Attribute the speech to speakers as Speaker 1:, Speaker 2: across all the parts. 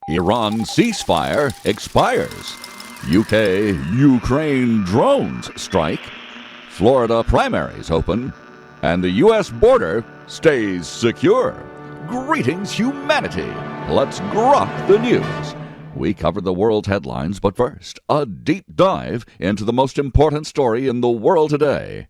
Speaker 1: Iran ceasefire expires. UK-Ukraine drones strike. Florida primaries open. And the U.S. border stays secure. Greetings, humanity. Let's grok the news. We cover the world's headlines, but first, a deep dive into the most important story in the world today.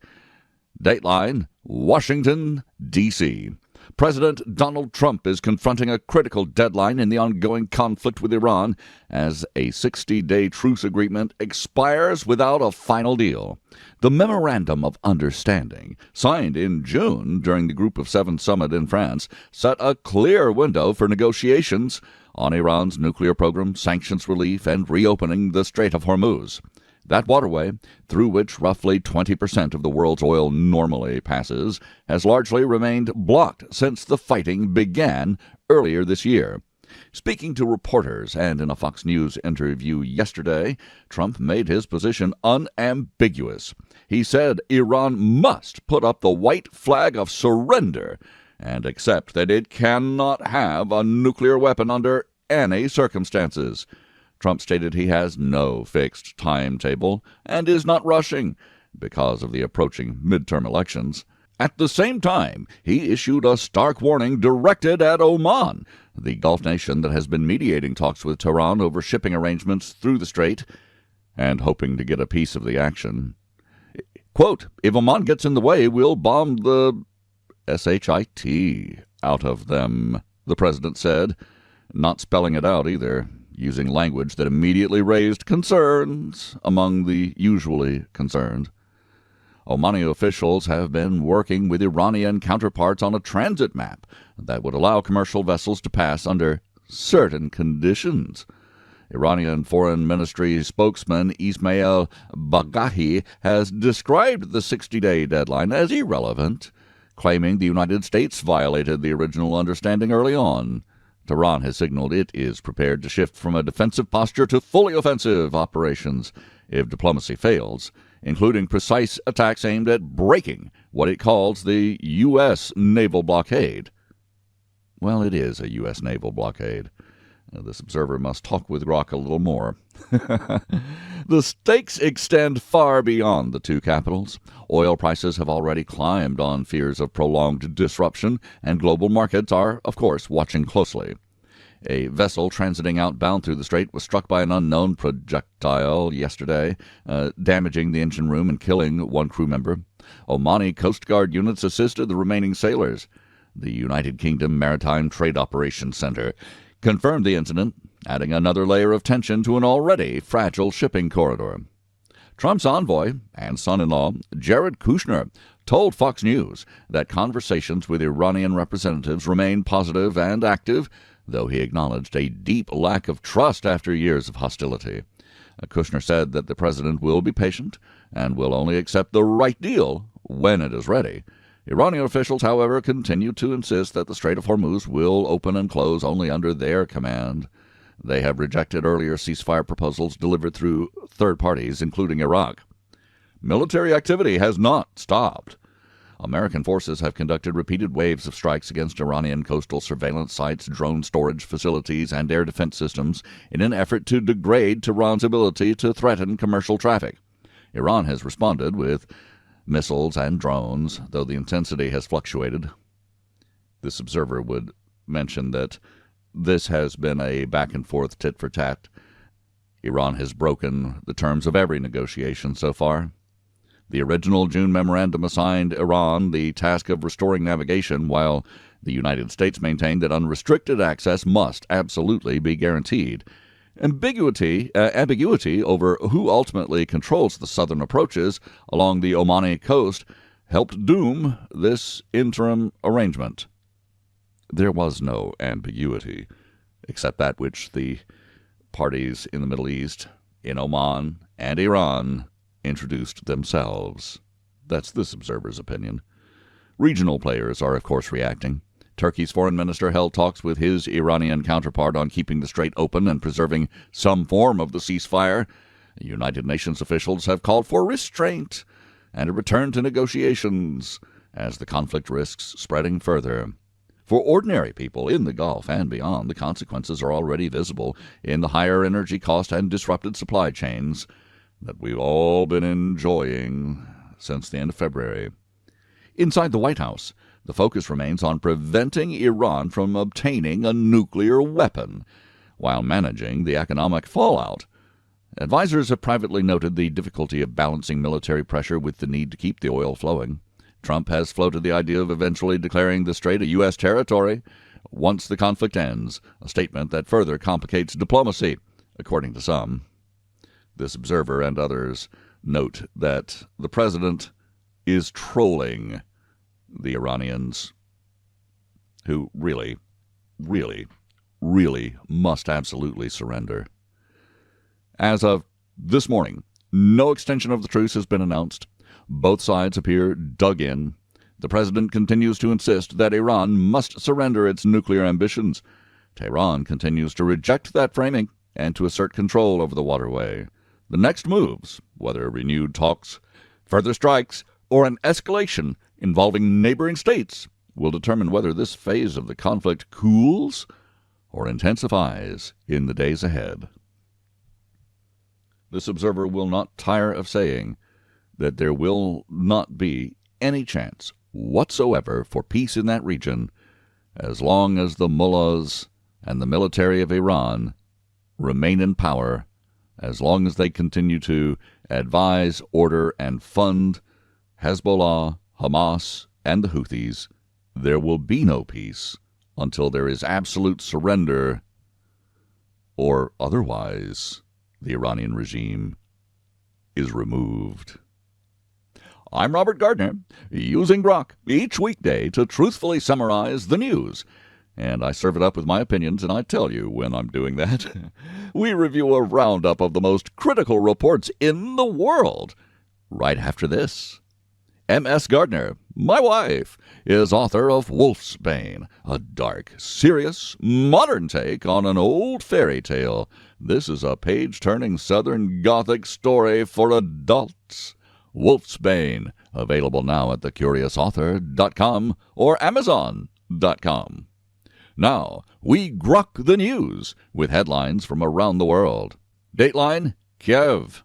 Speaker 1: Dateline, Washington, D.C. President Donald Trump is confronting a critical deadline in the ongoing conflict with Iran as a 60-day truce agreement expires without a final deal. The Memorandum of Understanding, signed in June during the Group of Seven summit in France, set a clear window for negotiations on Iran's nuclear program, sanctions relief, and reopening the Strait of Hormuz. That waterway, through which roughly 20% of the world's oil normally passes, has largely remained blocked since the fighting began earlier this year. Speaking to reporters and in a Fox News interview yesterday, Trump made his position unambiguous. He said Iran must put up the white flag of surrender and accept that it cannot have a nuclear weapon under any circumstances. Trump stated he has no fixed timetable and is not rushing because of the approaching midterm elections. At the same time, he issued a stark warning directed at Oman, the Gulf nation that has been mediating talks with Tehran over shipping arrangements through the strait and hoping to get a piece of the action. Quote, "If Oman gets in the way, we'll bomb the shit out of them," the president said, not spelling it out either, using language that immediately raised concerns among the usually concerned. Omani officials have been working with Iranian counterparts on a transit map that would allow commercial vessels to pass under certain conditions. Iranian Foreign Ministry spokesman Ismail Baghahi has described the 60-day deadline as irrelevant, claiming the United States violated the original understanding early on. Tehran has signaled it is prepared to shift from a defensive posture to fully offensive operations if diplomacy fails, including precise attacks aimed at breaking what it calls the U.S. naval blockade. Well, it is a U.S. naval blockade. This observer must talk with GROK a little more. The stakes extend far beyond the two capitals. Oil prices have already climbed on fears of prolonged disruption, and global markets are, of course, watching closely. A vessel transiting outbound through the strait was struck by an unknown projectile yesterday, damaging the engine room and killing one crew member. Omani Coast Guard units assisted the remaining sailors. The United Kingdom Maritime Trade Operations Center confirmed the incident, adding another layer of tension to an already fragile shipping corridor. Trump's envoy and son-in-law, Jared Kushner, told Fox News that conversations with Iranian representatives remain positive and active, though he acknowledged a deep lack of trust after years of hostility. Kushner said that the president will be patient and will only accept the right deal when it is ready. Iranian officials, however, continue to insist that the Strait of Hormuz will open and close only under their command. They have rejected earlier ceasefire proposals delivered through third parties, including Iraq. Military activity has not stopped. American forces have conducted repeated waves of strikes against Iranian coastal surveillance sites, drone storage facilities, and air defense systems in an effort to degrade Tehran's ability to threaten commercial traffic. Iran has responded with missiles and drones, though the intensity has fluctuated. This observer would mention that this has been a back-and-forth tit-for-tat. Iran has broken the terms of every negotiation so far. The original June memorandum assigned Iran the task of restoring navigation, while the United States maintained that unrestricted access must absolutely be guaranteed. Ambiguity over who ultimately controls the southern approaches along the Omani coast helped doom this interim arrangement. There was no ambiguity, except that which the parties in the Middle East, in Oman and Iran, introduced themselves. That's this observer's opinion. Regional players are, of course, reacting. Turkey's foreign minister held talks with his Iranian counterpart on keeping the strait open and preserving some form of the ceasefire. United Nations officials have called for restraint and a return to negotiations as the conflict risks spreading further. For ordinary people in the Gulf and beyond, the consequences are already visible in the higher energy cost and disrupted supply chains that we've all been enjoying since the end of February. Inside the White House, the focus remains on preventing Iran from obtaining a nuclear weapon while managing the economic fallout. Advisors have privately noted the difficulty of balancing military pressure with the need to keep the oil flowing. Trump has floated the idea of eventually declaring the strait a U.S. territory once the conflict ends, a statement that further complicates diplomacy, according to some. This observer and others note that the president is trolling the Iranians, who really must absolutely surrender. As of this morning, no extension of the truce has been announced. Both sides appear dug in. The president continues to insist that Iran must surrender its nuclear ambitions. Tehran continues to reject that framing and to assert control over the waterway. The next moves, whether renewed talks, further strikes, or an escalation involving neighboring states, will determine whether this phase of the conflict cools or intensifies in the days ahead. This observer will not tire of saying that there will not be any chance whatsoever for peace in that region as long as the mullahs and the military of Iran remain in power, as long as they continue to advise, order, and fund Hezbollah, Hamas, and the Houthis. There will be no peace until there is absolute surrender, or otherwise the Iranian regime is removed. I'm Robert Gardner, using GROK each weekday to truthfully summarize the news. And I serve it up with my opinions, and I tell you when I'm doing that. We review a roundup of the most critical reports in the world right after this. M.S. Gardner, my wife, is author of Wolfsbane, a dark, serious, modern take on an old fairy tale. This is a page-turning Southern Gothic story for adults. Wolfsbane, available now at thecuriousauthor.com or amazon.com. Now, we grok the news with headlines from around the world. Dateline, Kiev.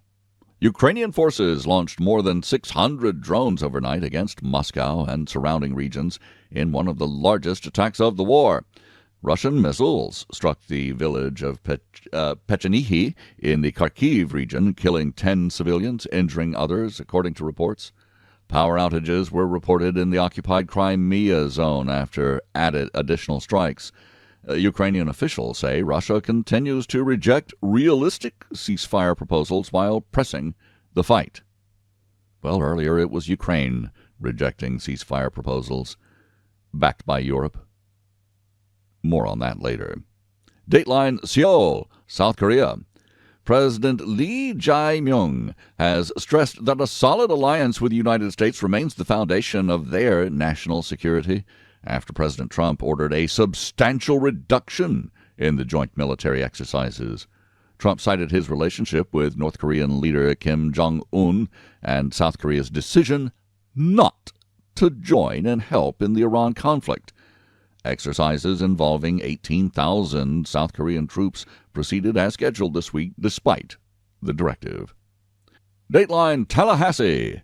Speaker 1: Ukrainian forces launched more than 600 drones overnight against Moscow and surrounding regions in one of the largest attacks of the war. Russian missiles struck the village of Pechenihi in the Kharkiv region, killing 10 civilians, injuring others, according to reports. Power outages were reported in the occupied Crimea zone after additional strikes. Ukrainian officials say Russia continues to reject realistic ceasefire proposals while pressing the fight. Well, earlier it was Ukraine rejecting ceasefire proposals, backed by Europe. More on that later. Dateline, Seoul, South Korea. President Lee Jae-myung has stressed that a solid alliance with the United States remains the foundation of their national security after President Trump ordered a substantial reduction in the joint military exercises. Trump cited his relationship with North Korean leader Kim Jong-un and South Korea's decision not to join and help in the Iran conflict. Exercises involving 18,000 South Korean troops proceeded as scheduled this week despite the directive. Dateline, Tallahassee.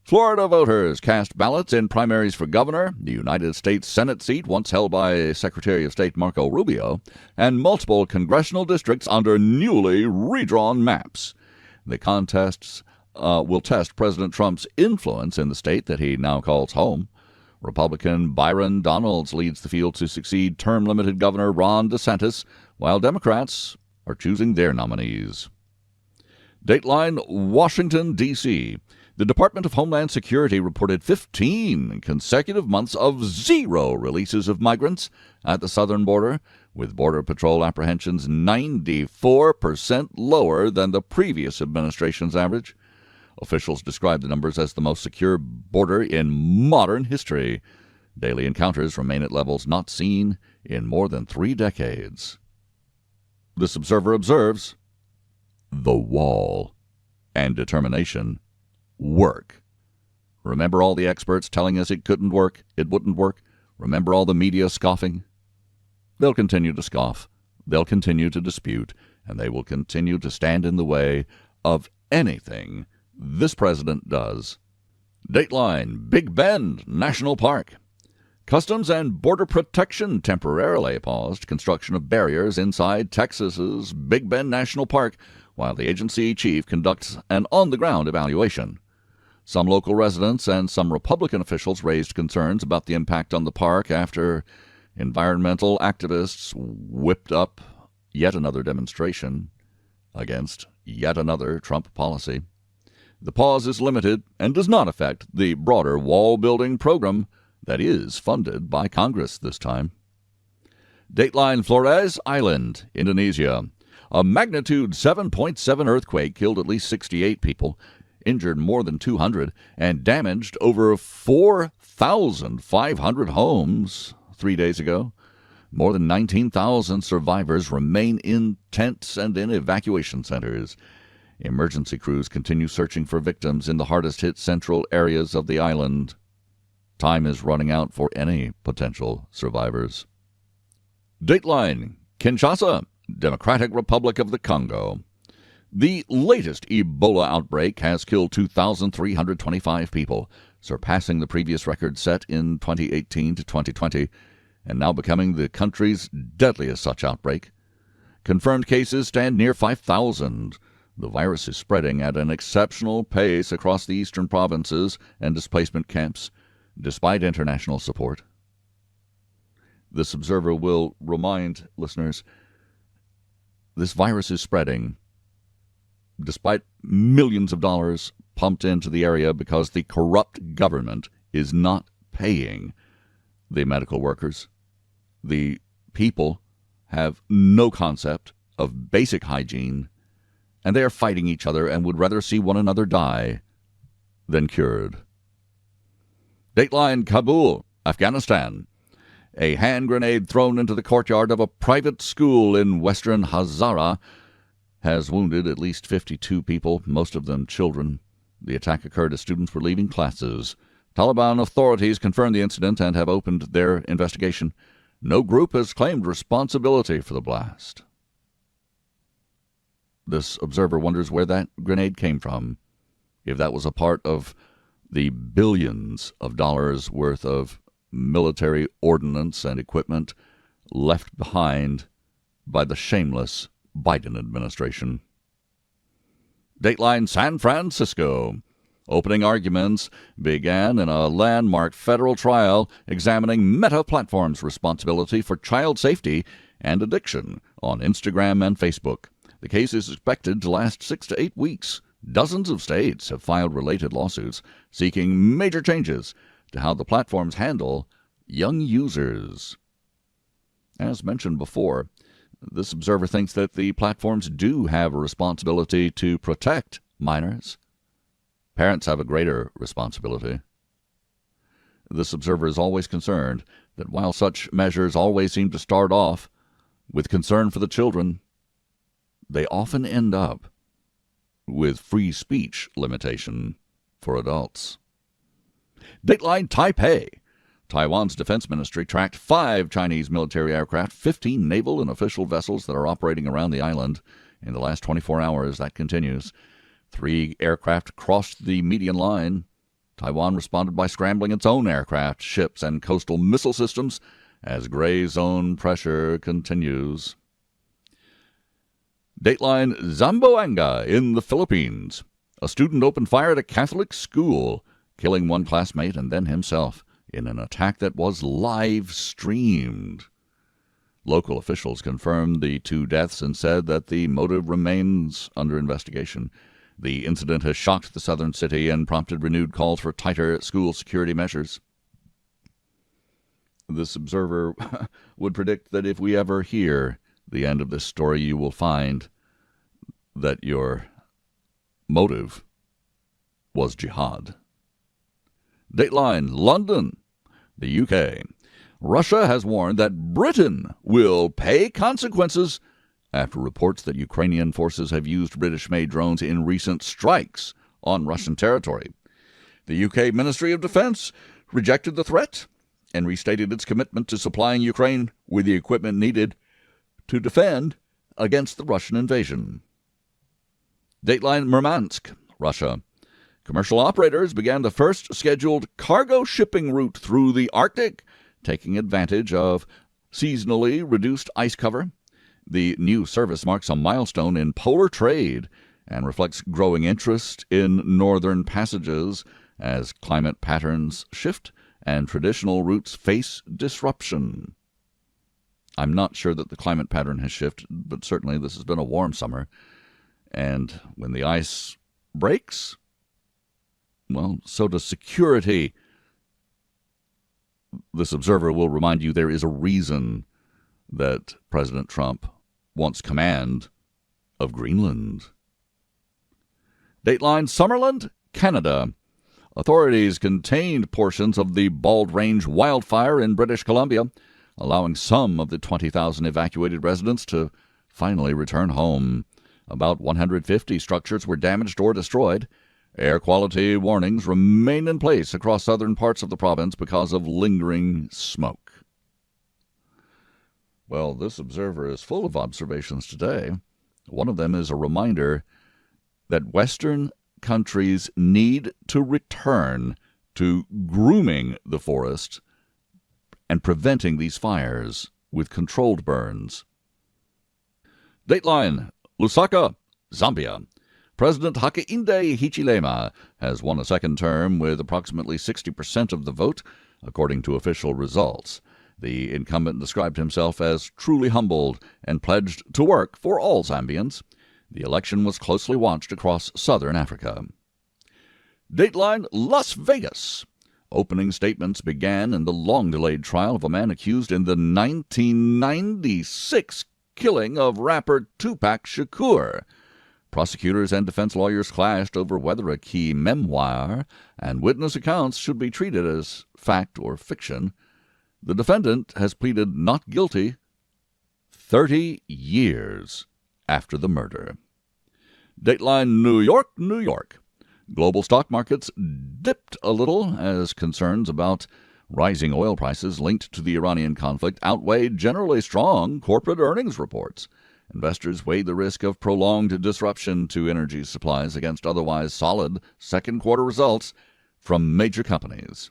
Speaker 1: Florida voters cast ballots in primaries for governor, the United States Senate seat once held by Secretary of State Marco Rubio, and multiple congressional districts under newly redrawn maps. The contests will test President Trump's influence in the state that he now calls home. Republican Byron Donalds leads the field to succeed term-limited Governor Ron DeSantis, while Democrats are choosing their nominees. Dateline, Washington, D.C. The Department of Homeland Security reported 15 consecutive months of zero releases of migrants at the southern border, with Border Patrol apprehensions 94% lower than the previous administration's average. Officials describe the numbers as the most secure border in modern history. Daily encounters remain at levels not seen in more than 3 decades. This observer observes, the wall and determination work. Remember all the experts telling us it couldn't work, it wouldn't work? Remember all the media scoffing? They'll continue to scoff. They'll continue to dispute, and they will continue to stand in the way of anything this president does. Dateline, Big Bend National Park. Customs and Border Protection temporarily paused construction of barriers inside Texas's Big Bend National Park while the agency chief conducts an on-the-ground evaluation. Some local residents and some Republican officials raised concerns about the impact on the park after environmental activists whipped up yet another demonstration against yet another Trump policy. The pause is limited and does not affect the broader wall-building program that is funded by Congress this time. Dateline, Flores Island, Indonesia. A magnitude 7.7 earthquake killed at least 68 people, injured more than 200, and damaged over 4,500 homes 3 days ago. More than 19,000 survivors remain in tents and in evacuation centers. Emergency crews continue searching for victims in the hardest-hit central areas of the island. Time is running out for any potential survivors. Dateline, Kinshasa, Democratic Republic of the Congo. The latest Ebola outbreak has killed 2,325 people, surpassing the previous record set in 2018 to 2020, and now becoming the country's deadliest such outbreak. Confirmed cases stand near 5,000. The virus is spreading at an exceptional pace across the eastern provinces and displacement camps, despite international support. This observer will remind listeners, this virus is spreading despite millions of dollars pumped into the area because the corrupt government is not paying the medical workers. The people have no concept of basic hygiene, and they are fighting each other and would rather see one another die than cured. Dateline, Kabul, Afghanistan. A hand grenade thrown into the courtyard of a private school in western Hazara has wounded at least 52 people, most of them children. The attack occurred as students were leaving classes. Taliban authorities confirmed the incident and have opened their investigation. No group has claimed responsibility for the blast. This observer wonders where that grenade came from, if that was a part of the billions of dollars worth of military ordnance and equipment left behind by the shameless Biden administration. Dateline, San Francisco. Opening arguments began in a landmark federal trial examining Meta Platform's responsibility for child safety and addiction on Instagram and Facebook. The case is expected to last 6 to 8 weeks. Dozens of states have filed related lawsuits seeking major changes to how the platforms handle young users. As mentioned before, this observer thinks that the platforms do have a responsibility to protect minors. Parents have a greater responsibility. This observer is always concerned that while such measures always seem to start off with concern for the children, they often end up with free speech limitation for adults. Dateline, Taipei. Taiwan's defense ministry tracked 5 Chinese military aircraft, 15 naval and official vessels that are operating around the island. In the last 24 hours, that continues. 3 aircraft crossed the median line. Taiwan responded by scrambling its own aircraft, ships, and coastal missile systems as gray zone pressure continues. Dateline, Zamboanga in the Philippines. A student opened fire at a Catholic school, killing one classmate and then himself in an attack that was live-streamed. Local officials confirmed the 2 deaths and said that the motive remains under investigation. The incident has shocked the southern city and prompted renewed calls for tighter school security measures. This observer would predict that if we ever hear the end of this story, you will find that your motive was jihad. Dateline, London, the UK. Russia has warned that Britain will pay consequences after reports that Ukrainian forces have used British-made drones in recent strikes on Russian territory. The UK Ministry of Defense rejected the threat and restated its commitment to supplying Ukraine with the equipment needed to defend against the Russian invasion. Dateline Murmansk, Russia. Commercial operators began the first scheduled cargo shipping route through the Arctic, taking advantage of seasonally reduced ice cover. The new service marks a milestone in polar trade and reflects growing interest in northern passages as climate patterns shift and traditional routes face disruption. I'm not sure that the climate pattern has shifted, but certainly this has been a warm summer. And when the ice breaks, well, so does security. This observer will remind you there is a reason that President Trump wants command of Greenland. Dateline Summerland, Canada. Authorities contained portions of the Bald Range wildfire in British Columbia, allowing some of the 20,000 evacuated residents to finally return home. About 150 structures were damaged or destroyed. Air quality warnings remain in place across southern parts of the province because of lingering smoke. Well, this observer is full of observations today. One of them is a reminder that Western countries need to return to grooming the forest and preventing these fires with controlled burns. Dateline, Lusaka, Zambia. President Hakainde Hichilema has won a second term with approximately 60% of the vote, according to official results. The incumbent described himself as truly humbled and pledged to work for all Zambians. The election was closely watched across southern Africa. Dateline, Las Vegas. Opening statements began in the long-delayed trial of a man accused in the 1996 killing of rapper Tupac Shakur. Prosecutors and defense lawyers clashed over whether a key memoir and witness accounts should be treated as fact or fiction. The defendant has pleaded not guilty 30 years after the murder. Dateline New York, New York. Global stock markets dipped a little as concerns about rising oil prices linked to the Iranian conflict outweighed generally strong corporate earnings reports. Investors weighed the risk of prolonged disruption to energy supplies against otherwise solid second-quarter results from major companies.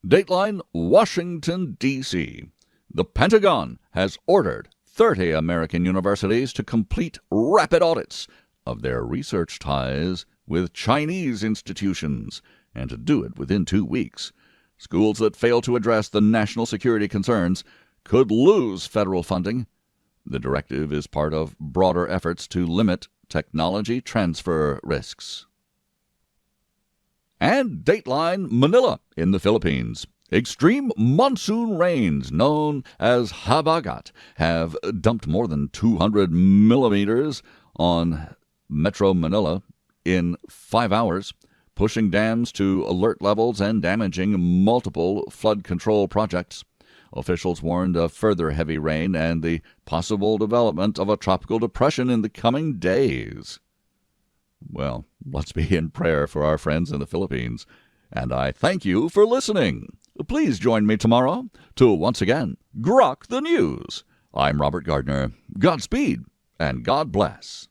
Speaker 1: Dateline, Washington, D.C. The Pentagon has ordered 30 American universities to complete rapid audits of their research ties with Chinese institutions, and to do it within 2 weeks. Schools that fail to address the national security concerns could lose federal funding. The directive is part of broader efforts to limit technology transfer risks. And Dateline, Manila in the Philippines. Extreme monsoon rains, known as habagat, have dumped more than 200 millimeters on Metro Manila in 5 hours, pushing dams to alert levels and damaging multiple flood control projects. Officials warned of further heavy rain and the possible development of a tropical depression in the coming days. Well, let's be in prayer for our friends in the Philippines. And I thank you for listening. Please join me tomorrow to once again GROK the News. I'm Robert Gardner. Godspeed and God bless.